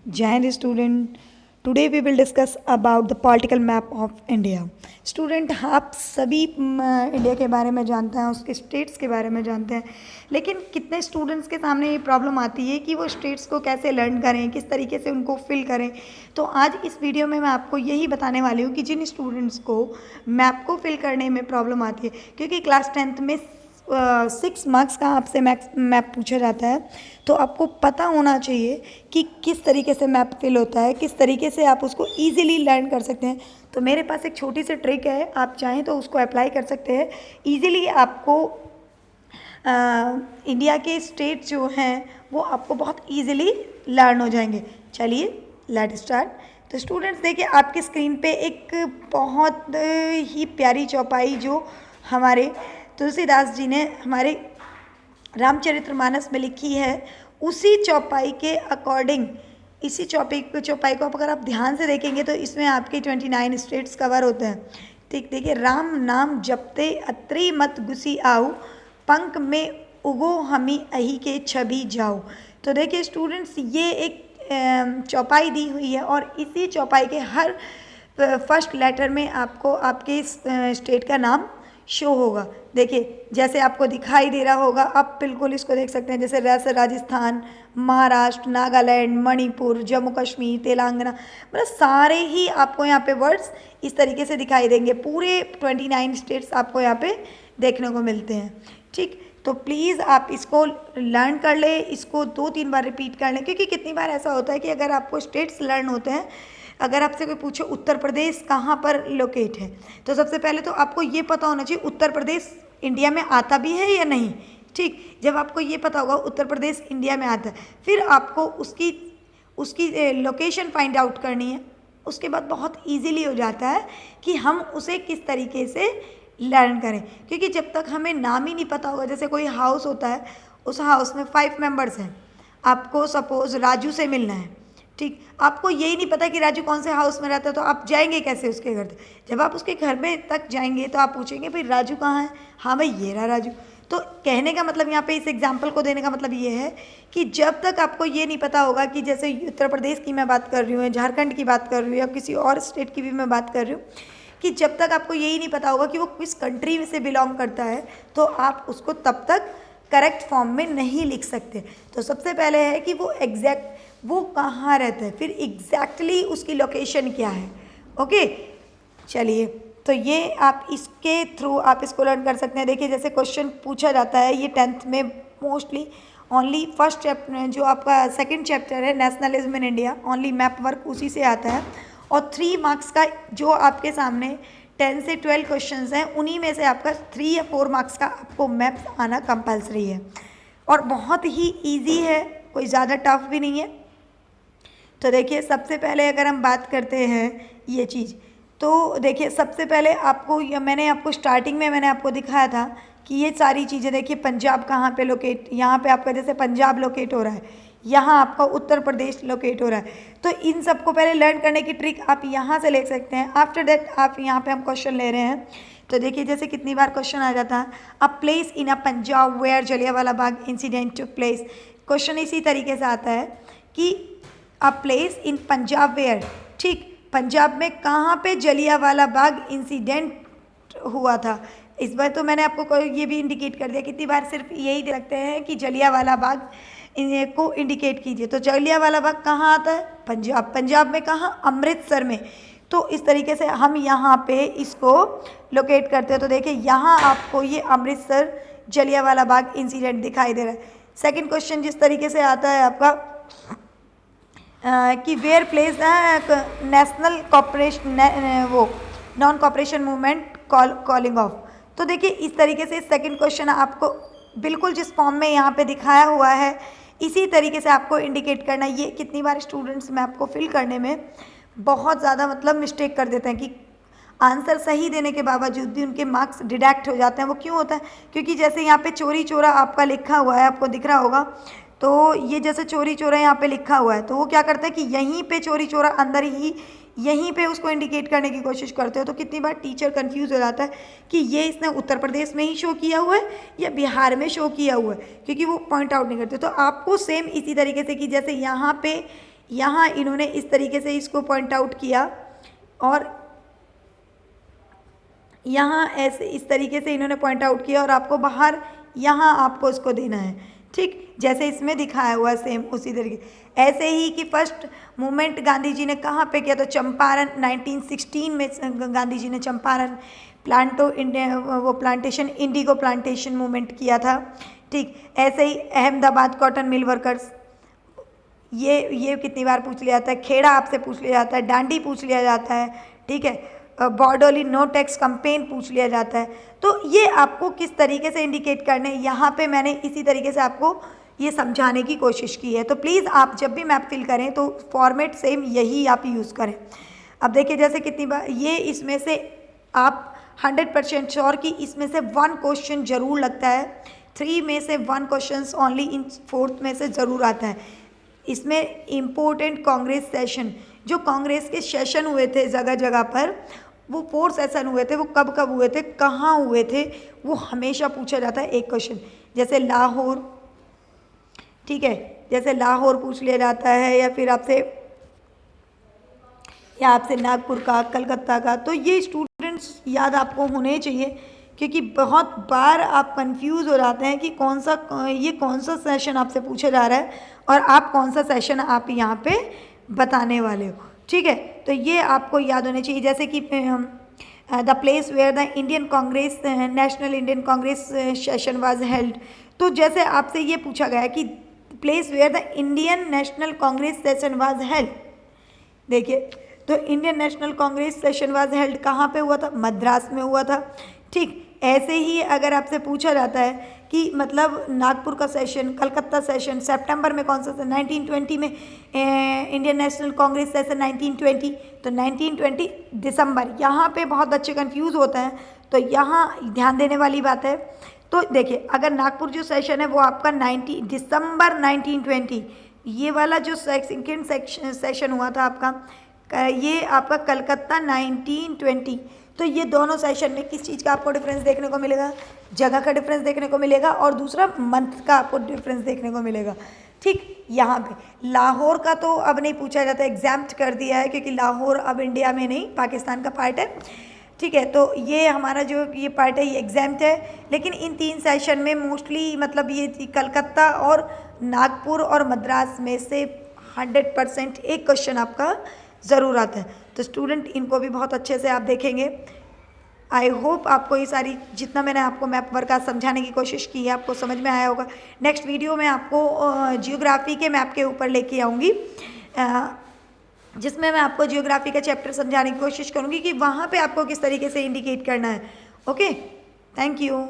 Jai Hind student. Today we will discuss about the political map of India. Student आप सभी India के बारे में जानते हैं, उसके स्टेट्स के बारे में जानते हैं, लेकिन कितने स्टूडेंट्स के सामने ये प्रॉब्लम आती है कि वो स्टेट्स को कैसे लर्न करें, किस तरीके से उनको फिल करें। तो आज इस वीडियो में मैं आपको यही बताने वाली हूँ कि जिन स्टूडेंट्स को मैप को फिल करने में प्रॉब्लम आती है, क्योंकि क्लास 10th में 6 मार्क्स का आपसे मैप पूछा जाता है, तो आपको पता होना चाहिए कि किस तरीके से मैप फिल होता है, किस तरीके से आप उसको ईजिली लर्न कर सकते हैं। तो मेरे पास एक छोटी सी ट्रिक है, आप चाहें तो उसको अप्लाई कर सकते हैं। ईजिली आपको इंडिया के स्टेट जो हैं वो आपको बहुत ईजिली लर्न हो जाएंगे। चलिए लेट स्टार्ट। तो स्टूडेंट्स देखिए आपकी स्क्रीन पे एक बहुत ही प्यारी चौपाई जो हमारे तुलसीदास जी ने हमारे रामचरितमानस में लिखी है, उसी चौपाई के अकॉर्डिंग इसी चौपाई को अगर आप ध्यान से देखेंगे तो इसमें आपके 29 स्टेट्स कवर होते हैं। ठीक देखिए, राम नाम जपते अत्रि मत घुसी आओ, पंख में उगो हमी अही के छवि जाओ। तो देखिए स्टूडेंट्स, ये एक चौपाई दी हुई है और इसी चौपाई के हर फर्स्ट लेटर में आपको आपके स्टेट का नाम शो होगा। देखिए जैसे आपको दिखाई दे रहा होगा, आप बिल्कुल इसको देख सकते हैं, जैसे रस राजस्थान, महाराष्ट्र, नागालैंड, मणिपुर, जम्मू कश्मीर, तेलंगाना, मतलब सारे ही आपको यहाँ पे वर्ड्स इस तरीके से दिखाई देंगे। पूरे 29 स्टेट्स आपको यहाँ पे देखने को मिलते हैं। ठीक, तो प्लीज़ आप इसको लर्न कर ले, इसको 2-3 बार रिपीट कर लें, क्योंकि कितनी बार ऐसा होता है कि अगर आपको स्टेट्स लर्न होते हैं, अगर आपसे कोई पूछे उत्तर प्रदेश कहाँ पर लोकेट है, तो सबसे पहले तो आपको ये पता होना चाहिए उत्तर प्रदेश इंडिया में आता भी है या नहीं। ठीक, जब आपको ये पता होगा उत्तर प्रदेश इंडिया में आता है, फिर आपको उसकी लोकेशन फाइंड आउट करनी है। उसके बाद बहुत इजीली हो जाता है कि हम उसे किस तरीके से लर्न करें, क्योंकि जब तक हमें नाम ही नहीं पता होगा, जैसे कोई हाउस होता है, उस हाउस में 5 मेंबर्स हैं, आपको सपोज़ राजू से मिलना है। ठीक, आपको यही नहीं पता कि राजू कौन से हाउस में रहता है, तो आप जाएंगे कैसे उसके घर तक? जब आप उसके घर में तक जाएंगे तो आप पूछेंगे भाई राजू कहाँ है? हाँ भाई ये रहा राजू। तो कहने का मतलब यहाँ पे इस एग्जाम्पल को देने का मतलब ये है कि जब तक आपको ये नहीं पता होगा कि जैसे उत्तर प्रदेश की मैं बात कर रही हूँ, झारखंड की बात कर रही हूँ, या किसी और स्टेट की भी मैं बात कर रही हूँ, कि जब तक आपको यही नहीं पता होगा कि वो किस कंट्री में से बिलोंग करता है, तो आप उसको तब तक करेक्ट फॉर्म में नहीं लिख सकते। तो सबसे पहले है कि वो कहाँ रहता है, फिर एग्जैक्टली उसकी लोकेशन क्या है। ओके, चलिए, तो ये आप इसके थ्रू आप इसको लर्न कर सकते हैं। देखिए जैसे क्वेश्चन पूछा जाता है, ये 10th में मोस्टली ओनली फर्स्ट चैप्टर जो आपका सेकंड चैप्टर है nationalism in India, only map work उसी से आता है। और 3 मार्क्स का जो आपके सामने 10 से 12 क्वेश्चंस हैं, उन्हीं में से आपका 3 या 4 मार्क्स का आपको मैप आना कंपलसरी है और बहुत ही ईजी है, कोई ज़्यादा टफ भी नहीं है। तो देखिए सबसे पहले अगर हम बात करते हैं ये चीज़, तो देखिए सबसे पहले आपको मैंने आपको स्टार्टिंग में मैंने आपको दिखाया था कि ये सारी चीज़ें, देखिए पंजाब कहाँ पे लोकेट, यहाँ पे आपका जैसे पंजाब लोकेट हो रहा है, यहाँ आपका उत्तर प्रदेश लोकेट हो रहा है। तो इन सबको पहले लर्न करने की ट्रिक आप यहाँ से ले सकते हैं। आफ्टर दैट आप यहाँ पे हम क्वेश्चन ले रहे हैं, तो देखिए जैसे कितनी बार क्वेश्चन आ जाता है, a place in a Punjab where Jallianwala Bagh incident took place. Question इसी तरीके से आता है कि a place in Punjab where, ठीक, पंजाब में कहाँ पे जलियांवाला बाग इंसिडेंट हुआ था। इस बार तो मैंने आपको ये भी इंडिकेट कर दिया, कितनी बार सिर्फ यही दे सकते हैं कि जलियांवाला बाग को इंडिकेट कीजिए। तो जलियांवाला बाग कहाँ आता है? पंजाब। पंजाब में कहाँ? अमृतसर में। तो इस तरीके से हम यहाँ पे इसको लोकेट करते हैं। तो देखिए यहाँ आपको ये अमृतसर जलियांवाला बाग इंसिडेंट दिखाई दे रहा है। सेकंड क्वेश्चन जिस तरीके से आता है आपका कि वेयर प्लेस नेशनल कॉपरेशन वो non cooperation movement calling of. तो देखिए इस तरीके से सेकंड क्वेश्चन आपको बिल्कुल जिस फॉर्म में यहाँ पे दिखाया हुआ है इसी तरीके से आपको इंडिकेट करना है। ये कितनी बार स्टूडेंट्स मैप को फिल करने में बहुत ज़्यादा मतलब मिस्टेक कर देते हैं कि आंसर सही देने के बावजूद भी उनके मार्क्स डिडक्ट हो जाते हैं। वो क्यों होता है? क्योंकि जैसे यहाँ पे चोरी चोरा आपका लिखा हुआ है, आपको दिख रहा होगा, तो ये जैसे चोरी चोरा यहाँ पे लिखा हुआ है, तो वो क्या करते हैं कि यहीं पे चोरी चोरा अंदर ही यहीं पे उसको इंडिकेट करने की कोशिश करते हो। तो कितनी बार टीचर कंफ्यूज हो जाता है कि ये इसने उत्तर प्रदेश में ही शो किया हुआ है या बिहार में शो किया हुआ है, क्योंकि वो पॉइंट आउट नहीं करते। तो आपको सेम इसी तरीके से कि जैसे यहाँ पे यहाँ इन्होंने इस तरीके से इसको पॉइंट आउट किया और यहाँ ऐसे इस तरीके से इन्होंने पॉइंट आउट किया और आपको बाहर यहाँ आपको इसको देना है, ठीक, जैसे इसमें दिखाया हुआ है सेम उसी तरीके। ऐसे ही कि फर्स्ट मूवमेंट गांधी जी ने कहाँ पे किया, तो चंपारण 1916 में गांधी जी ने Champaran plantation Indigo plantation movement किया था, ठीक। ऐसे ही अहमदाबाद कॉटन मिल वर्कर्स, ये कितनी बार पूछ लिया जाता है, खेड़ा आपसे पूछ लिया जाता है, डांडी पूछ लिया जाता है, ठीक है, बॉर्डोली नो टैक्स कैंपेन पूछ लिया जाता है। तो ये आपको किस तरीके से इंडिकेट करने, यहाँ पे मैंने इसी तरीके से आपको ये समझाने की कोशिश की है। तो प्लीज़ आप जब भी मैप फिल करें तो फॉर्मेट सेम यही आप यूज़ करें। अब देखिए जैसे कितनी बार ये, इसमें से आप 100% श्योर कि इसमें से 1 क्वेश्चन जरूर लगता है, 3 में से 1 क्वेश्चन ओनली इन 4th में से ज़रूर आता है। इसमें इम्पोर्टेंट कांग्रेस सेशन, जो कांग्रेस के सेशन हुए थे जगह जगह पर, वो 4 सेशन हुए थे, वो कब कब हुए थे, कहाँ हुए थे, वो हमेशा पूछा जाता है एक क्वेश्चन। जैसे लाहौर, ठीक है, जैसे लाहौर पूछ लिया जाता है, या फिर आपसे नागपुर का, कलकत्ता का। तो ये स्टूडेंट्स याद आपको होने चाहिए, क्योंकि बहुत बार आप कंफ्यूज हो जाते हैं कि कौन सा सेशन आपसे पूछा जा रहा है और आप कौन सा सेशन आप यहाँ पे बताने वाले हो, ठीक है। तो ये आपको याद होने चाहिए। जैसे कि the place where the Indian Congress National Indian Congress session was held, तो जैसे आपसे ये पूछा गया कि place where the Indian National Congress session was held, देखिए तो Indian National Congress session was held कहाँ पे हुआ था, मद्रास में हुआ था, ठीक। ऐसे ही अगर आपसे पूछा जाता है कि मतलब नागपुर का सेशन, कलकत्ता सेशन सितंबर में कौन सा था, 1920 में इंडियन नेशनल कांग्रेस सेशन 1920, तो 1920 दिसंबर, यहाँ पे बहुत बच्चे कंफ्यूज होते हैं, तो यहाँ ध्यान देने वाली बात है। तो देखिए अगर नागपुर जो सेशन है वो आपका दिसंबर 1920, ये वाला जो सेकेंड सेशन हुआ था आपका, ये आपका कलकत्ता 1920। तो ये दोनों सेशन में किस चीज़ का आपको डिफरेंस देखने को मिलेगा, जगह का डिफरेंस देखने को मिलेगा, और दूसरा मंथ का आपको डिफरेंस देखने को मिलेगा, ठीक। यहाँ पे लाहौर का तो अब नहीं पूछा जाता, एग्जाम्प्ट कर दिया है, क्योंकि लाहौर अब इंडिया में नहीं, पाकिस्तान का पार्ट है, ठीक है। तो ये हमारा जो ये पार्ट है ये एग्जाम्प्ट है। लेकिन इन 3 सेशन में मोस्टली मतलब ये कलकत्ता और नागपुर और मद्रास में से 100% एक क्वेश्चन आपका ज़रूर आता है। तो स्टूडेंट इनको भी बहुत अच्छे से आप देखेंगे। आई होप आपको ये सारी जितना मैंने आपको मैप वर्क का समझाने की कोशिश की है आपको समझ में आया होगा। नेक्स्ट वीडियो में आपको जियोग्राफी के मैप के ऊपर लेके आऊँगी, जिसमें मैं आपको जियोग्राफी का चैप्टर समझाने की कोशिश करूँगी कि वहाँ पे आपको किस तरीके से इंडिकेट करना है। Okay, thank you.